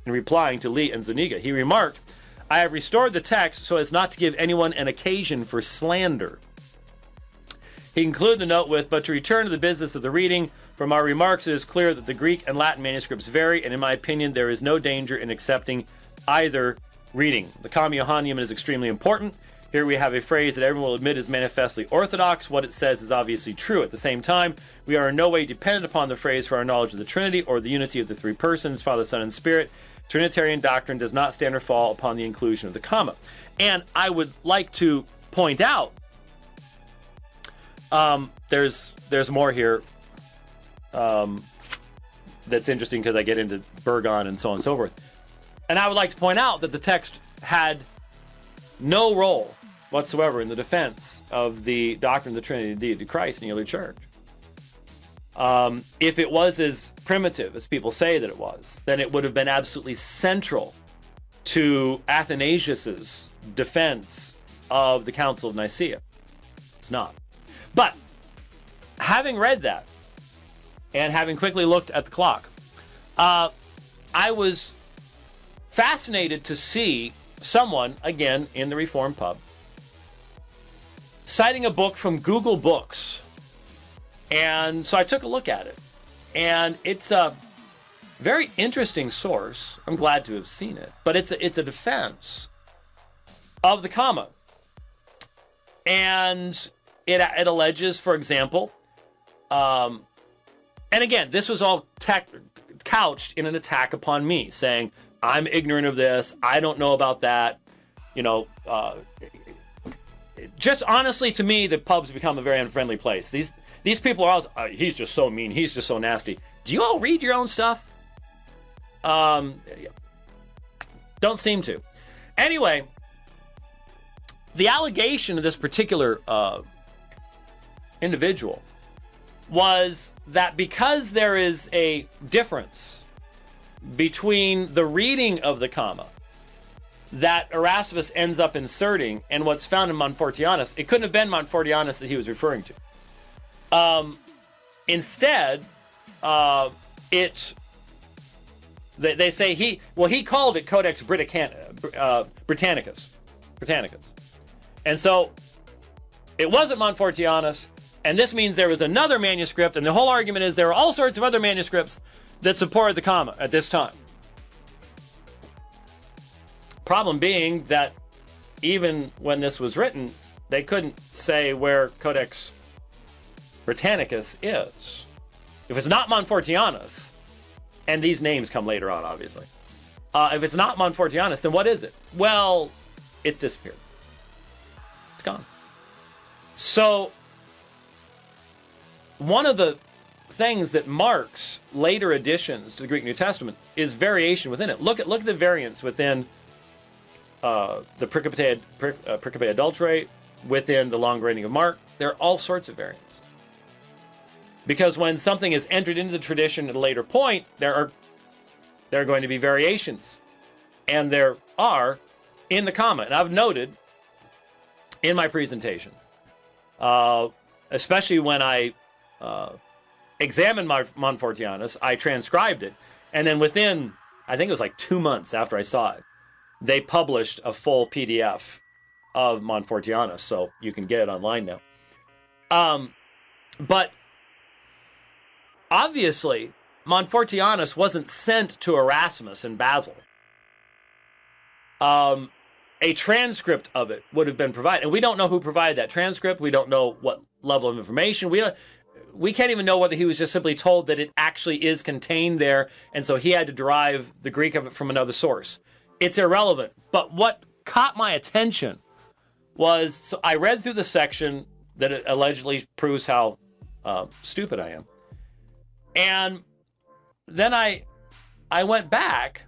in replying to Lee and Zuniga. He remarked, "I have restored the text so as not to give anyone an occasion for slander." He concluded the note with, "But to return to the business of the reading, from our remarks it is clear that the Greek and Latin manuscripts vary, and in my opinion there is no danger in accepting either reading. The Comma Johanneum is extremely important. Here we have a phrase that everyone will admit is manifestly orthodox. What it says is obviously true. At the same time, we are in no way dependent upon the phrase for our knowledge of the Trinity or the unity of the three persons, Father, Son, and Spirit. Trinitarian doctrine does not stand or fall upon the inclusion of the comma." And I would like to point out, there's more here that's interesting because I get into Bergon and so on and so forth. And I would like to point out that the text had no role whatsoever in the defense of the doctrine of the Trinity and deity of Christ in the early church. If it was as primitive as people say that it was, then it would have been absolutely central to Athanasius's defense of the Council of Nicaea. It's not. But having read that and having quickly looked at the clock, I was fascinated to see someone, again, in the Reformed pub, citing a book from Google Books. And so I took a look at it. And it's a very interesting source. I'm glad to have seen it. But it's a defense of the comma. And it alleges, for example, and again, this was all couched in an attack upon me, saying, I'm ignorant of this, I don't know about that. You know, just honestly, to me, the pub's become a very unfriendly place. These people are always, he's just so mean, he's just so nasty. Do you all read your own stuff? Don't seem to. Anyway, the allegation of this particular individual was that because there is a difference between the reading of the comma that Erasmus ends up inserting and what's found in Montfortianus, it couldn't have been Montfortianus that he was referring to. Instead, they say he called it Codex Britannicus. And so it wasn't Montfortianus, and this means there was another manuscript, and the whole argument is there are all sorts of other manuscripts that supported the comma at this time. Problem being that even when this was written, they couldn't say where Codex Britannicus is. If it's not Montfortianus, and these names come later on, obviously. If it's not Montfortianus, then what is it? Well, it's disappeared. It's gone. So, one of the things that marks later additions to the Greek New Testament is variation within it. Look at the variants within the Pericope Adulterae, within the Long Grading of Mark. There are all sorts of variants. Because when something is entered into the tradition at a later point, there are going to be variations. And there are in the comma. And I've noted in my presentations, especially when I examined Montfortianus, I transcribed it. And then within, I think it was like 2 months after I saw it, they published a full PDF of Montfortianus. So you can get it online now. But obviously, Montfortianus wasn't sent to Erasmus in Basel. A transcript of it would have been provided. And we don't know who provided that transcript. We don't know what level of information. We can't even know whether he was just simply told that it actually is contained there, and so he had to derive the Greek of it from another source. It's irrelevant. But what caught my attention was, so I read through the section that it allegedly proves how stupid I am. And then I went back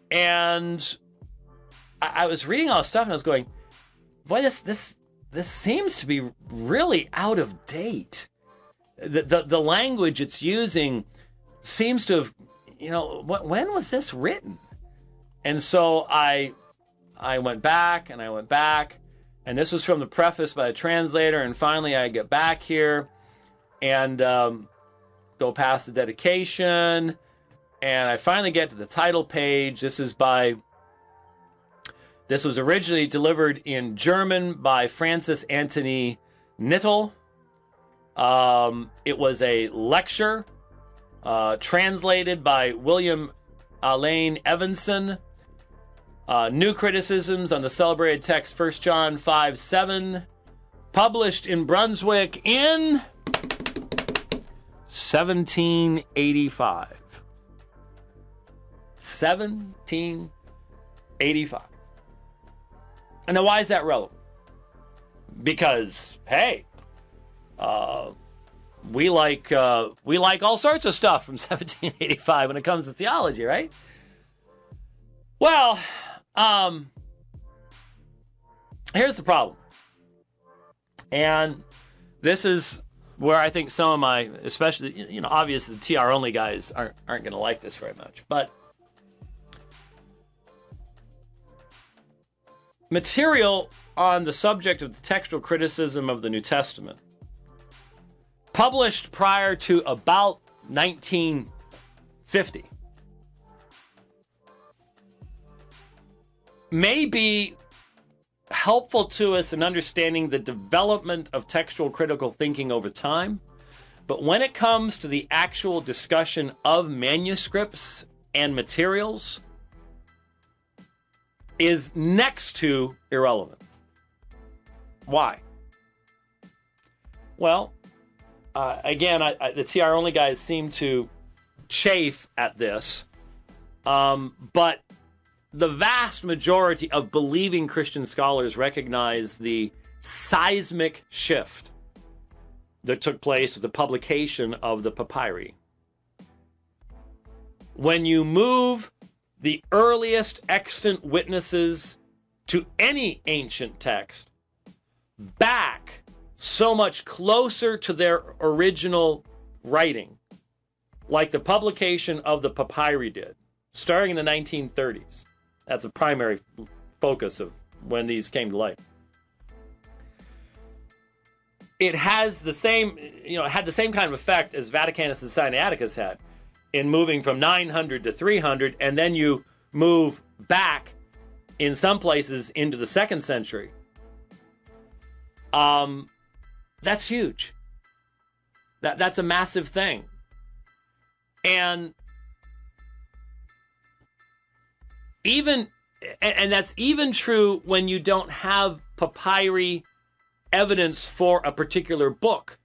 and I was reading all this stuff and I was going, boy, this seems to be really out of date. The language it's using seems to have, when was this written? And so I went back and I went back, and this was from the preface by a translator, and finally I get back here and go past the dedication, and I finally get to the title page. This was originally delivered in German by Francis Anthony Nittel. It was a lecture translated by William Alain Evanson. New criticisms on the celebrated text 1 John 5:7, published in Brunswick in 1785. 1785. And now, why is that relevant? Because, hey, we like all sorts of stuff from 1785 when it comes to theology, right? Well, here's the problem. And this is where I think some of my, especially, obviously the TR only guys aren't going to like this very much. But material on the subject of the textual criticism of the New Testament, published prior to about 1950, may be helpful to us in understanding the development of textual critical thinking over time. But when it comes to the actual discussion of manuscripts and materials, is next to irrelevant. Why? Well, again, the TR only guys seem to chafe at this, but the vast majority of believing Christian scholars recognize the seismic shift that took place with the publication of the papyri. When you move the earliest extant witnesses to any ancient text back so much closer to their original writing, like the publication of the papyri did, starting in the 1930s. That's the primary focus of when these came to light. It has the same, had the same kind of effect as Vaticanus and Sinaiticus had in moving from 900 to 300, and then you move back in some places into the 2nd century. That's huge. That's a massive thing. And that's even true when you don't have papyri evidence for a particular book.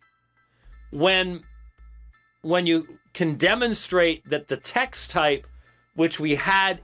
When you can demonstrate that the text type which we had